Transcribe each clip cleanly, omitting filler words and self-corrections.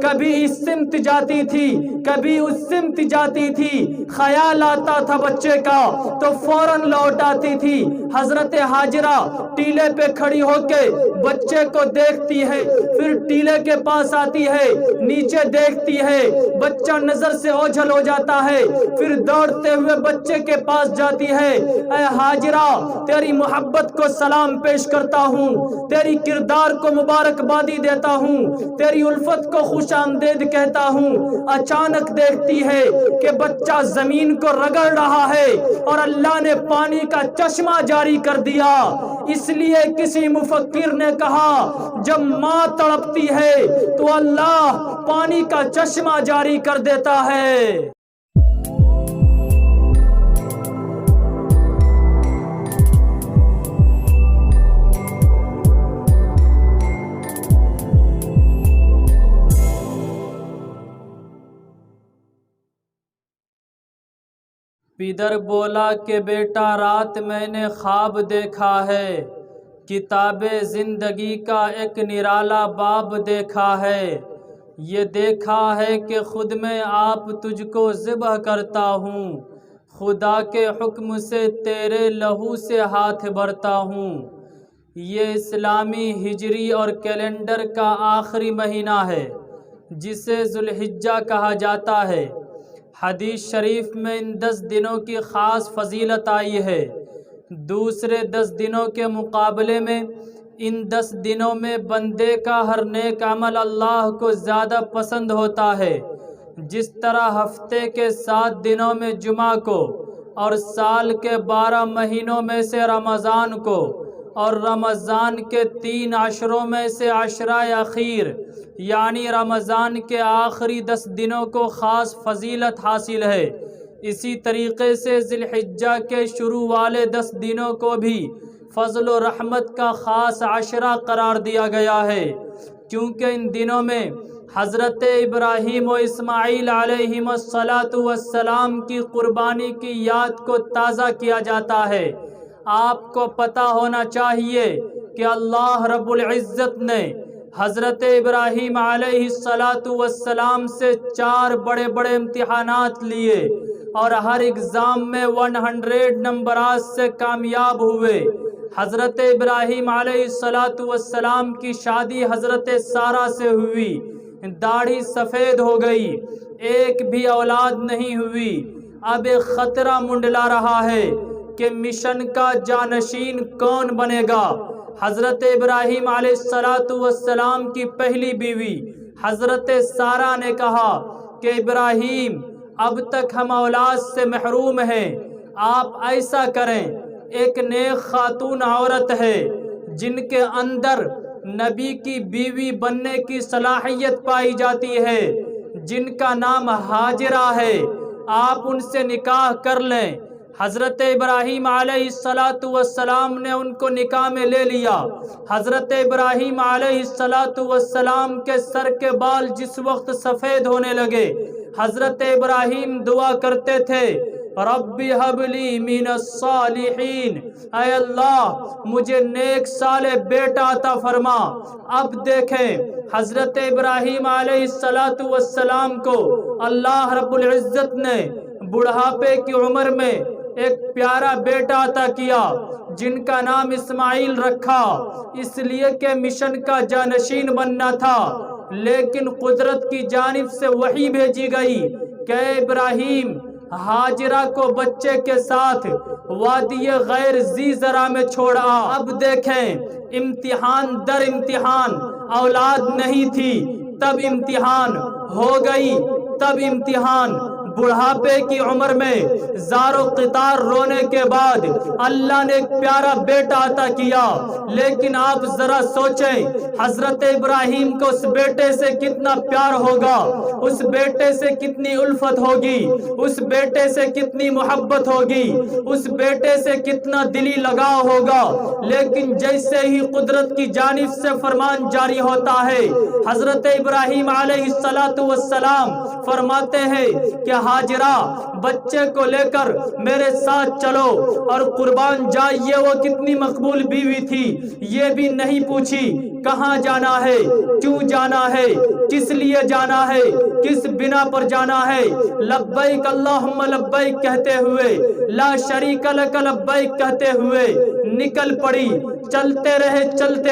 کبھی اس سمت جاتی تھی کبھی اس سمت جاتی تھی، خیال آتا تھا بچے کا تو فوراً لوٹ آتی تھی۔ حضرت ہاجرہ ٹیلے پہ کھڑی ہو کے بچے کو دیکھتی ہے، پھر ٹیلے کے پاس آتی ہے، نیچے دیکھتی ہے، بچہ نظر سے اوجھل ہو جاتا ہے، پھر دوڑتے ہوئے بچے کے پاس جاتی ہے، اے ہاجرہ تیری محبت کو سلام پیش کرتا ہوں، تیری کردار کو مبارکبادی دیتا ہوں، تیری الفت کو خوش آمدید کہتا ہوں۔ اچانک دیکھتی ہے کہ بچہ زمین کو رگڑ رہا ہے اور اللہ نے پانی کا چشمہ جاری کر دیا۔ اس لیے کسی مفکر نے کہا جب ماں تڑپتی ہے تو اللہ پانی کا چشمہ جاری کر دیتا ہے۔ پدر بولا کہ بیٹا رات میں نے خواب دیکھا ہے، کتاب زندگی کا ایک نرالا باب دیکھا ہے، یہ دیکھا ہے کہ خود میں آپ تجھ کو ذبح کرتا ہوں، خدا کے حکم سے تیرے لہو سے ہاتھ بھرتا ہوں۔ یہ اسلامی ہجری اور کیلنڈر کا آخری مہینہ ہے جسے ذوالحجہ کہا جاتا ہے۔ حدیث شریف میں ان 10 دنوں کی خاص فضیلت آئی ہے۔ دوسرے 10 دنوں کے مقابلے میں ان 10 دنوں میں بندے کا ہر نیک عمل اللہ کو زیادہ پسند ہوتا ہے، جس طرح ہفتے کے 7 دنوں میں جمعہ کو اور سال کے 12 مہینوں میں سے رمضان کو اور رمضان کے 3 عشروں میں سے عشرہ اخیر یعنی رمضان کے آخری 10 دنوں کو خاص فضیلت حاصل ہے۔ اسی طریقے سے ذی الحجہ کے شروع والے 10 دنوں کو بھی فضل و رحمت کا خاص عشرہ قرار دیا گیا ہے، کیونکہ ان دنوں میں حضرت ابراہیم و اسماعیل علیہم السلام کی قربانی کی یاد کو تازہ کیا جاتا ہے۔ آپ کو پتہ ہونا چاہیے کہ اللہ رب العزت نے حضرت ابراہیم علیہ السلام سے 4 بڑے بڑے امتحانات لیے اور ہر ایگزام میں 100 نمبرات سے کامیاب ہوئے۔ حضرت ابراہیم علیہ السلام کی شادی حضرت سارہ سے ہوئی، داڑھی سفید ہو گئی، ایک بھی اولاد نہیں ہوئی۔ اب ایک خطرہ منڈلا رہا ہے کہ مشن کا جانشین کون بنے گا۔ حضرت ابراہیم علیہ السلام کی پہلی بیوی حضرت سارہ نے کہا کہ ابراہیم اب تک ہم اولاد سے محروم ہیں، آپ ایسا کریں، ایک نیک خاتون عورت ہے جن کے اندر نبی کی بیوی بننے کی صلاحیت پائی جاتی ہے، جن کا نام ہاجرہ ہے، آپ ان سے نکاح کر لیں۔ حضرت ابراہیم علیہ السلام نے ان کو نکاح میں لے لیا۔ حضرت ابراہیم علیہ السلام کے سر کے بال جس وقت سفید ہونے لگے، حضرت ابراہیم دعا کرتے تھے رب ہب لی من الصالحین، اے اللہ مجھے نیک صالح بیٹا عطا فرما۔ اب دیکھیں حضرت ابراہیم علیہ السلام کو اللہ رب العزت نے بڑھاپے کی عمر میں ایک پیارا بیٹا عطا کیا جن کا نام اسماعیل رکھا، اس لیے کہ مشن کا جانشین بننا تھا۔ لیکن قدرت کی جانب سے وحی بھیجی گئی کہ ابراہیم ہاجرہ کو بچے کے ساتھ وادی غیر ذی زرع میں چھوڑا۔ اب دیکھیں امتحان در امتحان، اولاد نہیں تھی تب امتحان ہو گئی، تب امتحان بڑھاپے کی عمر میں زار و قطار رونے کے بعد اللہ نے ایک پیارا بیٹا عطا کیا۔ لیکن آپ ذرا سوچیں حضرت ابراہیم کو اس بیٹے سے کتنا پیار ہوگا، اس بیٹے سے کتنی الفت ہوگی، اس بیٹے سے کتنی محبت ہوگی، اس بیٹے سے کتنا دلی لگاؤ ہوگا۔ لیکن جیسے ہی قدرت کی جانب سے فرمان جاری ہوتا ہے، حضرت ابراہیم علیہ السلام فرماتے ہیں کہ ہاجرہ بچے کو لے کر میرے ساتھ چلو اور قربان جائیے۔ وہ کتنی مقبول بیوی تھی، یہ بھی نہیں پوچھی کہاں جانا ہے، کیوں جانا ہے، کس لیے جانا ہے، کس بنا پر جانا ہے؟ لبیک اللہم لبیک کہتے ہوئے، لا شریک لک لبیک کہتے ہوئے نکل پڑی۔ چلتے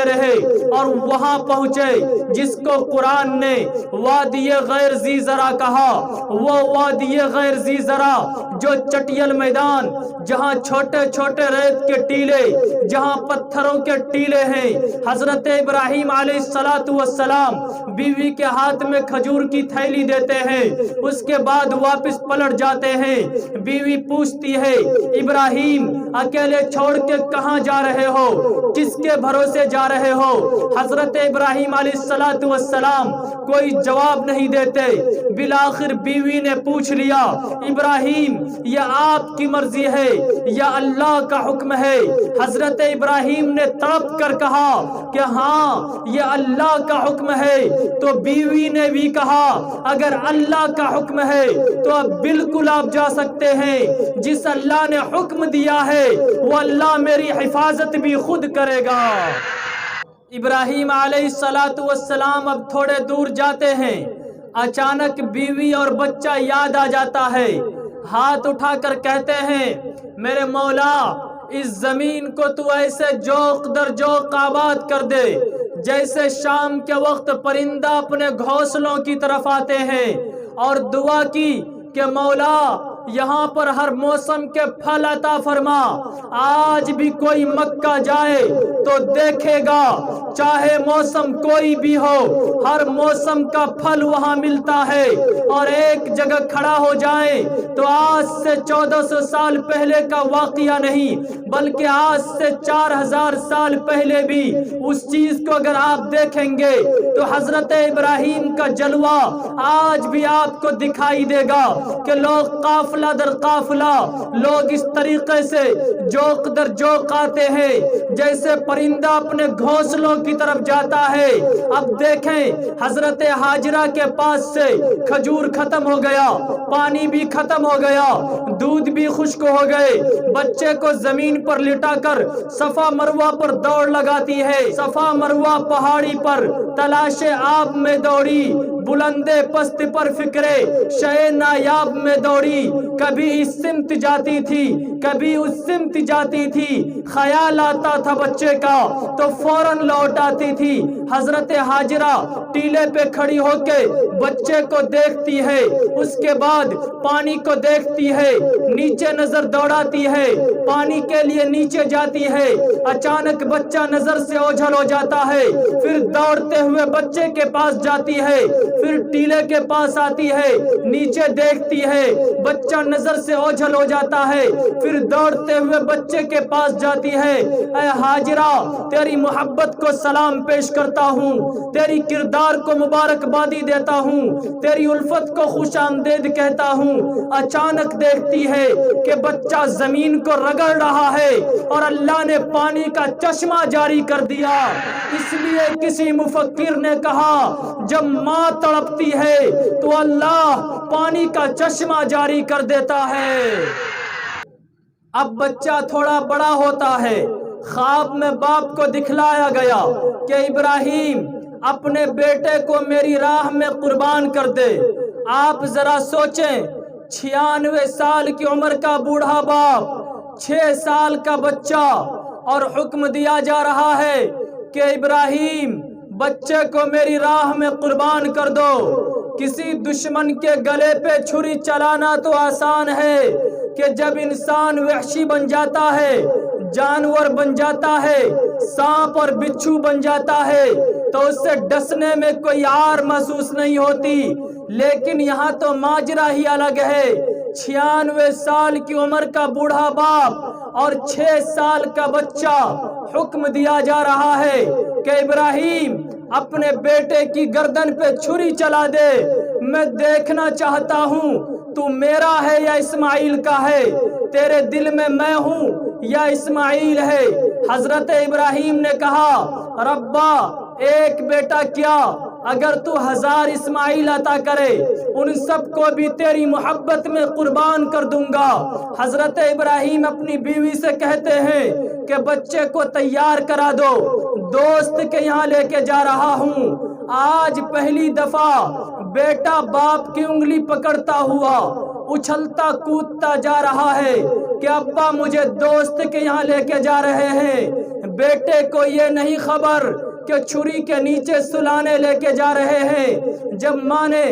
رہے اور وہاں پہنچے جس کو قرآن نے وادی غیر ذی زرع کہا۔ وہ وادی غیر ذی زرع جو چٹیل میدان، جہاں چھوٹے چھوٹے ریت کے ٹیلے، جہاں پتھروں کے ٹیلے ہیں۔ حضرت ابراہیم علیہ السلام بیوی کے ہاتھ میں کھجور کی تھیلی دیتے ہیں، اس کے بعد واپس پلٹ جاتے ہیں۔ بیوی پوچھتی ہے، ابراہیم اکیلے چھوڑ کے کہاں جا رہے ہو؟ کس کے بھروسے جا رہے ہو؟ حضرت ابراہیم علیہ السلام کوئی جواب نہیں دیتے۔ بالآخر بیوی نے پوچھ لیا، ابراہیم یہ آپ کی مرضی ہے یا اللہ کا حکم ہے؟ حضرت ابراہیم نے تڑپ کر کہا کہ ہاں یہ اللہ کا حکم ہے۔ تو بیوی نے بھی کہا، اگر اللہ کا حکم ہے تو اب بالکل آپ جا سکتے ہیں۔ جس اللہ نے حکم دیا ہے وہ اللہ میری حفاظت بھی خود کرے گا۔ ابراہیم علیہ السلام اب تھوڑے دور جاتے ہیں، اچانک بیوی اور بچہ یاد آ جاتا ہے۔ ہاتھ اٹھا کر کہتے ہیں، میرے مولا اس زمین کو تو ایسے جوق در جوق آباد کر دے جیسے شام کے وقت پرندہ اپنے گھونسلوں کی طرف آتے ہیں، اور دعا کی کہ مولا یہاں پر ہر موسم کے پھل عطا فرما۔ آج بھی کوئی مکہ جائے تو دیکھے گا، چاہے موسم کوئی بھی ہو، ہر موسم کا پھل وہاں ملتا ہے۔ اور ایک جگہ کھڑا ہو جائیں تو آج سے 1400 سال پہلے کا واقعہ نہیں بلکہ آج سے 4000 سال پہلے بھی اس چیز کو اگر آپ دیکھیں گے تو حضرت ابراہیم کا جلوہ آج بھی آپ کو دکھائی دے گا کہ لوگ قافلہ در قافلہ، لوگ اس طریقے سے جوق در جوق آتے ہیں جیسے پرندہ اپنے گھونسلوں کی طرف جاتا ہے۔ اب دیکھیں حضرت ہاجرہ کے پاس سے کھجور ختم ہو گیا، پانی بھی ختم ہو گیا، دودھ بھی خشک ہو گئے۔ بچے کو زمین پر لٹا کر صفا مروہ پر دوڑ لگاتی ہے۔ صفا مروہ پہاڑی پر تلاش آب میں دوڑی، بلندے پست پر فکرے شے نایاب میں دوڑی۔ کبھی اس سمت جاتی تھی، کبھی اس سمت جاتی تھی، خیال آتا تھا بچے کا تو فوراً لوٹ آتی تھی۔ حضرت ہاجرہ ٹیلے پہ کھڑی ہو کے بچے کو دیکھتی ہے، اس کے بعد پانی کو دیکھتی ہے، نیچے نظر دوڑاتی ہے، پانی کے لیے نیچے جاتی ہے۔ اچانک بچہ نظر سے اوجھل ہو جاتا ہے، پھر دوڑتے ہوئے بچے کے پاس جاتی ہے، پھر ٹیلے کے پاس آتی ہے، نیچے دیکھتی ہے، بچہ نظر سے اوجھل ہو جاتا ہے، پھر دوڑتے ہوئے بچے کے پاس جاتی ہے۔ اے ہاجرہ تیری محبت کو سلام پیش کرتا ہوں، تیری کردار کو مبارکبادی دیتا ہوں، تیری الفت کو خوش آمدید کہتا ہوں۔ اچانک دیکھتی ہے کہ بچہ زمین کو رگڑ رہا ہے اور اللہ نے پانی کا چشمہ جاری کر دیا۔ اس لیے کسی مفکر نے کہا جب ماں تڑپتی ہے تو اللہ پانی کا چشمہ جاری کر دیتا ہے۔ اب بچہ تھوڑا بڑا ہوتا ہے، خواب میں باپ کو دکھلایا گیا کہ ابراہیم اپنے بیٹے کو میری راہ میں قربان کر دے۔ آپ ذرا سوچیں، 96 سال کی عمر کا بوڑھا باپ، 6 سال کا بچہ، اور حکم دیا جا رہا ہے کہ ابراہیم بچے کو میری راہ میں قربان کر دو۔ کسی دشمن کے گلے پہ چھری چلانا تو آسان ہے کہ جب انسان وحشی بن جاتا ہے، جانور بن جاتا ہے، سانپ اور بچھو بن جاتا ہے تو اس سے ڈسنے میں کوئی عار محسوس نہیں ہوتی، لیکن یہاں تو ماجرا ہی الگ ہے۔ 96 سال کی عمر کا بوڑھا باپ اور 6 سال کا بچہ، حکم دیا جا رہا ہے کہ ابراہیم اپنے بیٹے کی گردن پہ چھری چلا دے، میں دیکھنا چاہتا ہوں تو میرا ہے یا اسماعیل کا ہے، تیرے دل میں میں ہوں یا اسماعیل ہے۔ حضرت ابراہیم نے کہا، ربا ایک بیٹا کیا، اگر تو 1000 اسماعیل عطا کرے ان سب کو بھی تیری محبت میں قربان کر دوں گا۔ حضرت ابراہیم اپنی بیوی سے کہتے ہیں کہ بچے کو تیار کرا دو، دوست کے یہاں لے کے جا رہا ہوں۔ آج پہلی دفعہ بیٹا باپ کی انگلی پکڑتا ہوا اچھلتا کودتا جا رہا ہے کہ ابا مجھے دوست کے یہاں لے کے جا رہے ہیں۔ بیٹے کو یہ نہیں خبر کہ چھری کے نیچے سلانے لے کے جا رہے ہیں۔ جب ماں نے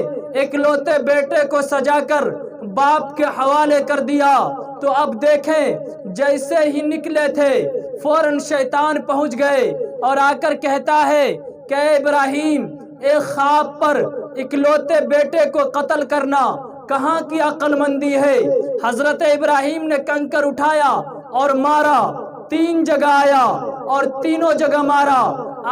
اکلوتے بیٹے کو سجا کر باپ کے حوالے کر دیا تو اب دیکھیں جیسے ہی نکلے تھے فوراً شیطان پہنچ گئے اور آ کر کہتا ہے کہ اے ابراہیم، ایک خواب پر اکلوتے بیٹے کو قتل کرنا کہاں کی عقل مندی ہے؟ حضرت ابراہیم نے کنکر اٹھایا اور مارا، 3 جگہ آیا اور تینوں جگہ مارا۔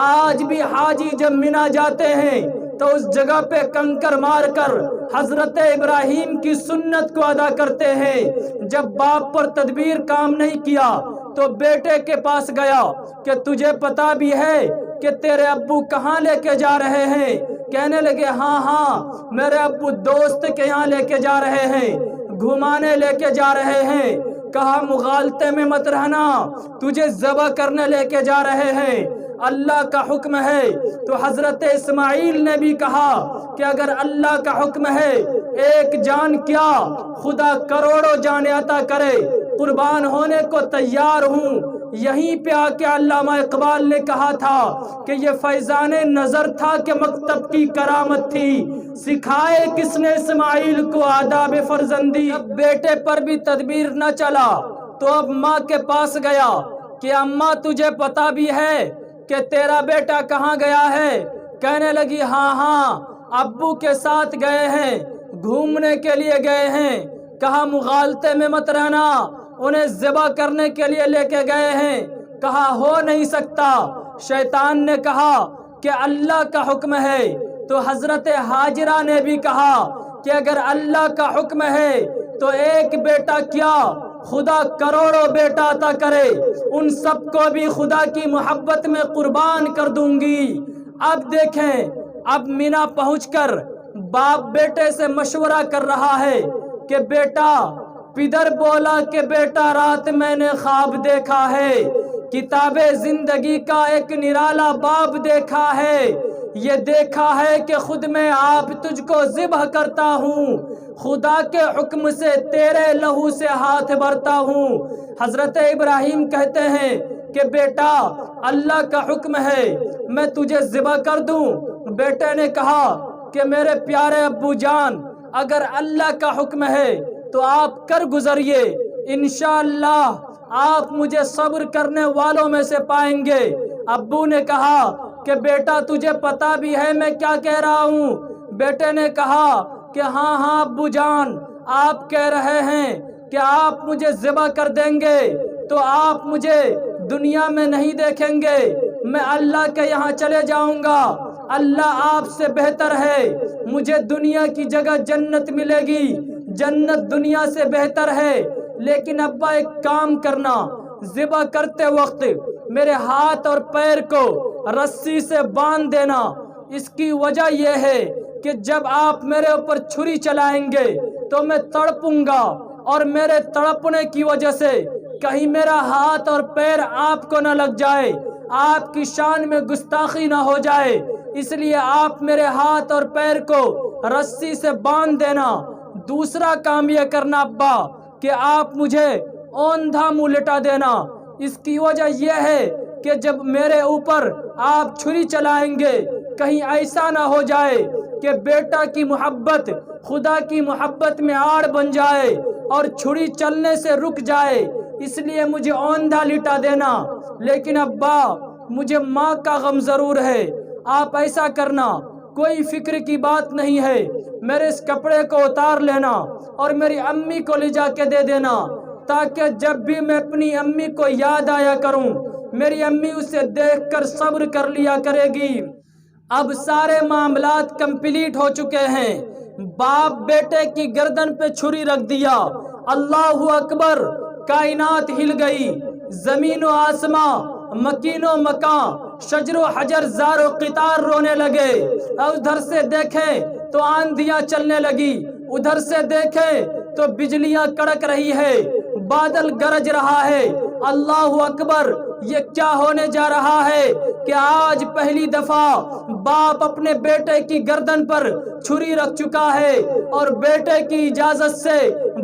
آج بھی حاجی جب مینا جاتے ہیں تو اس جگہ پہ کنکر مار کر حضرت ابراہیم کی سنت کو ادا کرتے ہیں۔ جب باپ پر تدبیر کام نہیں کیا تو بیٹے کے پاس گیا کہ تجھے پتا بھی ہے کہ تیرے ابو کہاں لے کے جا رہے ہیں؟ کہنے لگے ہاں ہاں میرے ابو دوست کے یہاں لے کے جا رہے ہیں، گھمانے لے کے جا رہے ہیں۔ کہا مغالطے میں مت رہنا، تجھے ذبح کرنے لے کے جا رہے ہیں، اللہ کا حکم ہے۔ تو حضرت اسماعیل نے بھی کہا کہ اگر اللہ کا حکم ہے ایک جان کیا خدا کروڑوں جان عطا کرے، قربان ہونے کو تیار ہوں۔ یہیں پہ آ کے علامہ اقبال نے کہا تھا کہ یہ فیضان نظر تھا کہ مکتب کی کرامت تھی، سکھائے کس نے اسماعیل کو آداب فرزندی۔ اب بیٹے پر بھی تدبیر نہ چلا تو اب ماں کے پاس گیا کہ اماں تجھے پتا بھی ہے کہ تیرا بیٹا کہاں گیا ہے؟ کہنے لگی ہاں ہاں ابو کے ساتھ گئے ہیں، گھومنے کے لیے گئے ہیں۔ کہا مغالطے میں مت رہنا، انہیں ذبح کرنے کے لیے لے کے گئے ہیں۔ کہا ہو نہیں سکتا۔ شیطان نے کہا کہ اللہ کا حکم ہے۔ تو حضرت ہاجرہ نے بھی کہا کہ اگر اللہ کا حکم ہے تو ایک بیٹا کیا خدا کروڑوں بیٹا عطا کرے، ان سب کو بھی خدا کی محبت میں قربان کر دوں گی۔ اب دیکھیں، اب مینا پہنچ کر باپ بیٹے سے مشورہ کر رہا ہے کہ بیٹا، پدر بولا کہ بیٹا رات میں نے خواب دیکھا ہے، کتاب زندگی کا ایک نرالا باب دیکھا ہے، یہ دیکھا ہے کہ خود میں آپ تجھ کو ذبح کرتا ہوں، خدا کے حکم سے تیرے لہو سے ہاتھ بھرتا ہوں۔ حضرت ابراہیم کہتے ہیں کہ بیٹا اللہ کا حکم ہے میں تجھے ذبح کر دوں۔ بیٹے نے کہا کہ میرے پیارے ابو جان، اگر اللہ کا حکم ہے تو آپ کر گزریے، انشاءاللہ آپ مجھے صبر کرنے والوں میں سے پائیں گے۔ ابو نے کہا کہ بیٹا تجھے پتا بھی ہے میں کیا کہہ رہا ہوں؟ بیٹے نے کہا کہ ہاں ہاں ابو جان، آپ کہہ رہے ہیں کہ آپ مجھے ذبح کر دیں گے تو آپ مجھے دنیا میں نہیں دیکھیں گے، میں اللہ کے یہاں چلے جاؤں گا، اللہ آپ سے بہتر ہے، مجھے دنیا کی جگہ جنت ملے گی، جنت دنیا سے بہتر ہے، لیکن ابا ایک کام کرنا، ذبح کرتے وقت میرے ہاتھ اور پیر کو رسی سے باندھ دینا۔ اس کی وجہ یہ ہے کہ جب آپ میرے اوپر چھری چلائیں گے تو میں تڑپوں گا، اور میرے تڑپنے کی وجہ سے کہیں میرا ہاتھ اور پیر آپ کو نہ لگ جائے، آپ کی شان میں گستاخی نہ ہو جائے، اس لیے آپ میرے ہاتھ اور پیر کو رسی سے باندھ دینا۔ دوسرا کام یہ کرنا ابا کہ آپ مجھے اوندھا منہ لٹا دینا۔ اس کی وجہ یہ ہے کہ جب میرے اوپر آپ چھری چلائیں گے کہیں ایسا نہ ہو جائے کہ بیٹا کی محبت خدا کی محبت میں آڑ بن جائے اور چھری چلنے سے رک جائے، اس لیے مجھے اوندھا لٹا دینا۔ لیکن ابا مجھے ماں کا غم ضرور ہے، آپ ایسا کرنا، کوئی فکر کی بات نہیں ہے، میرے اس کپڑے کو اتار لینا اور میری امی کو لے جا کے دے دینا، تاکہ جب بھی میں اپنی امی کو یاد آیا کروں میری امی اسے دیکھ کر صبر کر لیا کرے گی۔ اب سارے معاملات کمپلیٹ ہو چکے ہیں، باپ بیٹے کی گردن پہ چھری رکھ دیا، اللہ اکبر، کائنات ہل گئی، زمین و آسماں، مکین و مکان، شجر و حجر، زار و قطار رونے لگے، اور ادھر سے دیکھیں تو آندھیاں چلنے لگی، ادھر سے دیکھیں تو بجلیاں کڑک رہی ہے، بادل گرج رہا ہے۔ اللہ اکبر، یہ کیا ہونے جا رہا ہے؟ کہ آج پہلی دفعہ باپ اپنے بیٹے کی گردن پر چھری رکھ چکا ہے اور بیٹے کی اجازت سے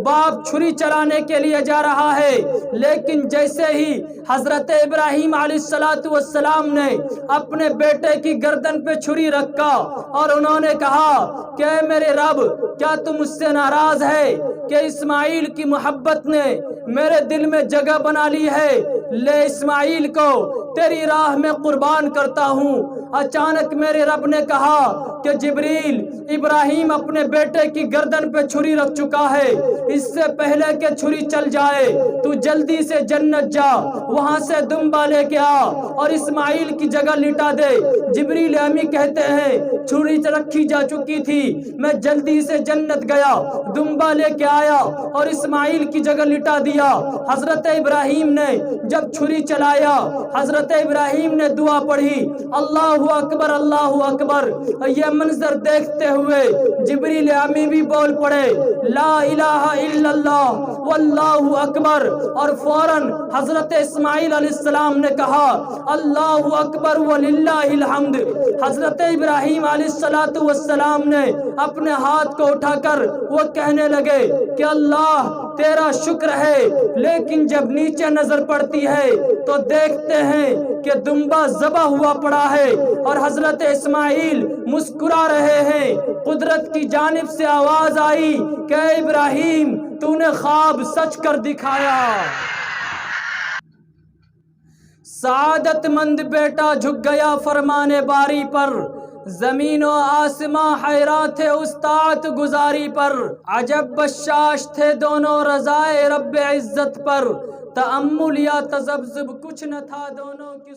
باپ چھری چلانے کے لیے جا رہا ہے، لیکن جیسے ہی حضرت ابراہیم علیہ السلام نے اپنے بیٹے کی گردن پہ چھری رکھا اور انہوں نے کہا کہ اے میرے رب، کیا تم مجھ سے ناراض ہے کہ اسماعیل کی محبت نے میرے دل میں جگہ بنا لی ہے، لے اسماعیل کو تیری راہ میں قربان کرتا ہوں۔ اچانک میرے رب نے کہا کہ جبریل، ابراہیم اپنے بیٹے کی گردن پہ چھری رکھ چکا ہے، اس سے پہلے کہ چھری چل جائے تو جلدی سے جنت جا، وہاں سے دمبا لے کے آ اور اسماعیل کی جگہ لٹا دے۔ جبریل امی کہتے ہیں چھری رکھی جا چکی تھی، میں جلدی سے جنت گیا، دمبا لے کے آیا اور اسماعیل کی جگہ لٹا دیا۔ حضرت ابراہیم نے جب چھری چلایا، حضرت ابراہیم نے دعا پڑھی، اللہ اکبر اللہ اکبر۔ یہ منظر دیکھتے ہوئے جبریل امی بھی بول پڑے لا الہ الا اللہ واللہ اکبر، اور فوراً حضرت اسماعیل علیہ السلام نے کہا اللہ اکبر وللہ الحمد۔ حضرت ابراہیم علیہ السلام نے اپنے ہاتھ کو اٹھا کر وہ کہنے لگے کہ اللہ تیرا شکر ہے، لیکن جب نیچے نظر پڑتی ہے تو دیکھتے ہیں کہ دمبا ذبح ہوا پڑا ہے اور حضرت اسماعیل مسکرا رہے ہیں۔ قدرت کی جانب سے آواز آئی کہ اے ابراہیم، تو نے خواب سچ کر دکھایا۔ سعادت مند بیٹا جھک گیا فرمانے باری پر، زمین و آسماں حیران تھے استاد گزاری پر، عجب بشاش تھے دونوں رضائے رب عزت پر، تأمل یا تذبذب کچھ نہ تھا دونوں کی